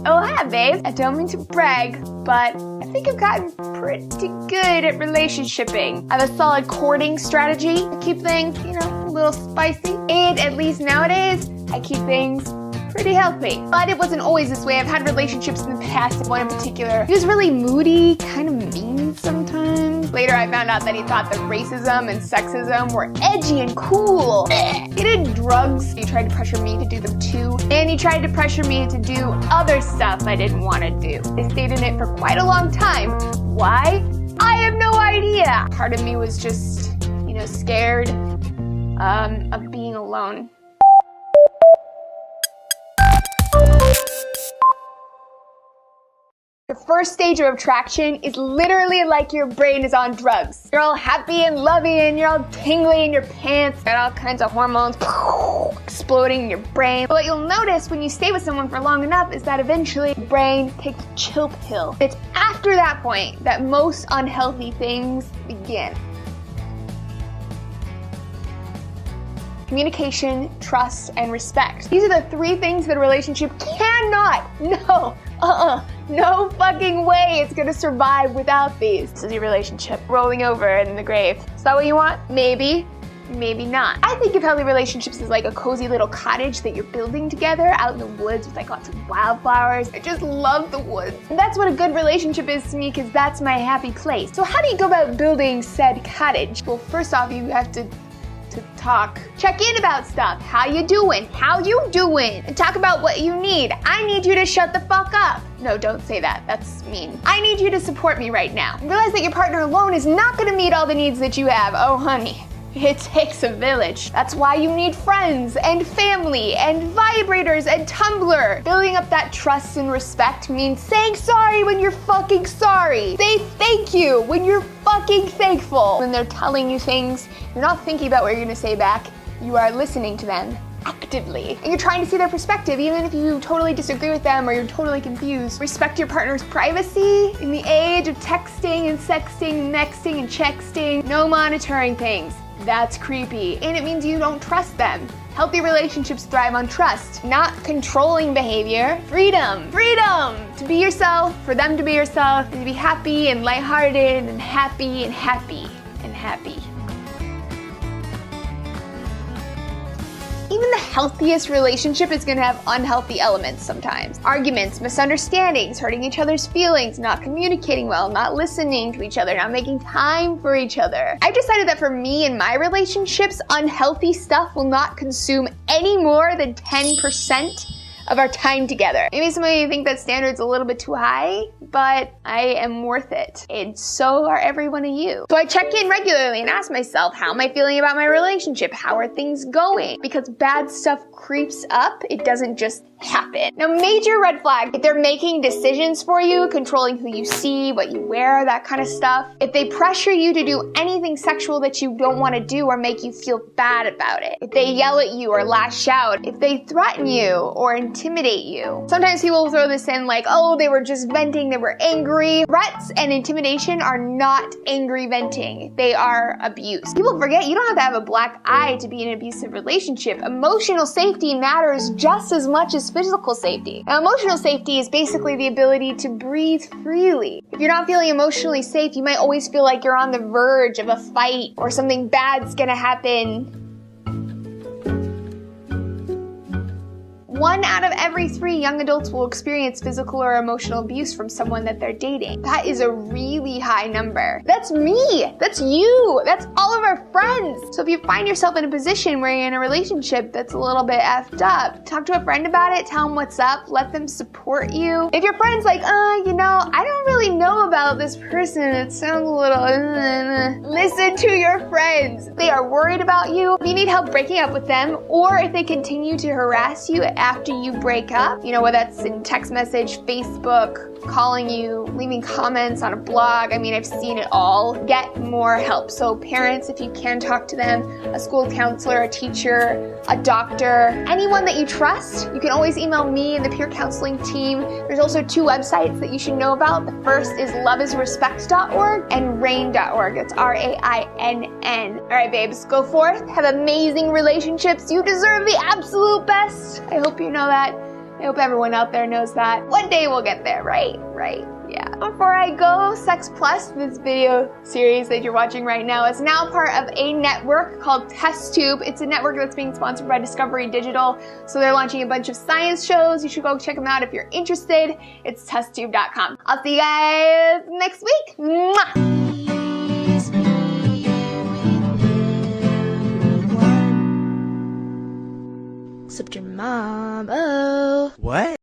Oh, hi, babe. I don't mean to brag, but I think I've gotten pretty good at relationshiping. I have a solid courting strategy to keep things, a little spicy. And at least nowadays, I keep things pretty healthy. But it wasn't always this way. I've had relationships in the past, one in particular. He was really moody, kind of mean sometimes. Later, I found out that he thought that racism and sexism were edgy and cool. He did drugs. He tried to pressure me to do them too. And he tried to pressure me to do other stuff I didn't want to do. I stayed in it for quite a long time. Why? I have no idea. Part of me was just, scared of being alone. The first stage of attraction is literally like your brain is on drugs. You're all happy and loving and you're all tingly in your pants. Got all kinds of hormones exploding in your brain. But what you'll notice when you stay with someone for long enough is that eventually your brain takes a chill pill. It's after that point that most unhealthy things begin. Communication, trust, and respect. These are the three things that a relationship cannot, no fucking way it's gonna survive without these. This is your relationship rolling over in the grave. Is that what you want? Maybe, maybe not. I think of healthy relationships as like a cozy little cottage that you're building together out in the woods with like lots of wildflowers. I just love the woods. And that's what a good relationship is to me because that's my happy place. So how do you go about building said cottage? Well, first off, you have to talk. Check in about stuff. How you doing? How you doing? And talk about what you need. I need you to shut the fuck up. No, don't say that. That's mean. I need you to support me right now. Realize that your partner alone is not gonna meet all the needs that you have. Oh, honey. It takes a village. That's why you need friends and family and vibrators and Tumblr. Building up that trust and respect means saying sorry when you're fucking sorry. Say thank you when you're fucking thankful. When they're telling you things, you're not thinking about what you're gonna say back. You are listening to them actively. And you're trying to see their perspective, even if you totally disagree with them or you're totally confused. Respect your partner's privacy. In the age of texting and sexting, nexting and chexting, no monitoring things. That's creepy, and it means you don't trust them. Healthy relationships thrive on trust, not controlling behavior. Freedom. Freedom to be yourself, for them to be yourself, and to be happy and lighthearted and happy and happy and happy. Even the healthiest relationship is gonna have unhealthy elements sometimes. Arguments, misunderstandings, hurting each other's feelings, not communicating well, not listening to each other, not making time for each other. I've decided that for me in my relationships, unhealthy stuff will not consume any more than 10% of our time together. Maybe some of you think that standard's a little bit too high, but I am worth it. And so are every one of you. So I check in regularly and ask myself, how am I feeling about my relationship? How are things going? Because bad stuff creeps up, it doesn't just happen. Now, major red flag, if they're making decisions for you, controlling who you see, what you wear, that kind of stuff. If they pressure you to do anything sexual that you don't want to do or make you feel bad about it. If they yell at you or lash out. If they threaten you or intimidate you. Sometimes people will throw this in like, oh, they were just venting, they were angry. Threats and intimidation are not angry venting. They are abuse. People forget you don't have to have a black eye to be in an abusive relationship. Emotional safety matters just as much as physical safety. Now, emotional safety is basically the ability to breathe freely. If you're not feeling emotionally safe, you might always feel like you're on the verge of a fight or something bad's gonna happen. 1 out of every 3 young adults will experience physical or emotional abuse from someone that they're dating. That is a really high number. That's me. That's you. That's all of our friends. So if you find yourself in a position where you're in a relationship that's a little bit effed up, talk to a friend about it, tell them what's up, let them support you. If your friend's like, I don't really know about this person, it sounds a little, listen to your friends. They are worried about you. If you need help breaking up with them, or if they continue to harass you after you break up, whether that's in text message, Facebook, calling you, leaving comments on a blog. I mean, I've seen it all. Get more help. So parents, if you can, talk to them, a school counselor, a teacher, a doctor, anyone that you trust. You can always email me and the peer counseling team. There's also 2 websites that you should know about. The first is loveisrespect.org and rain.org. It's RAINN. All right, babes, go forth. Have amazing relationships. You deserve the absolute best. I hope you know that. I hope everyone out there knows that. One day we'll get there, right? Right. Yeah. Before I go, Sex Plus, this video series that you're watching right now, is now part of a network called Test Tube. It's a network that's being sponsored by Discovery Digital. So they're launching a bunch of science shows. You should go check them out if you're interested. It's testtube.com. I'll see you guys next week. Mwah!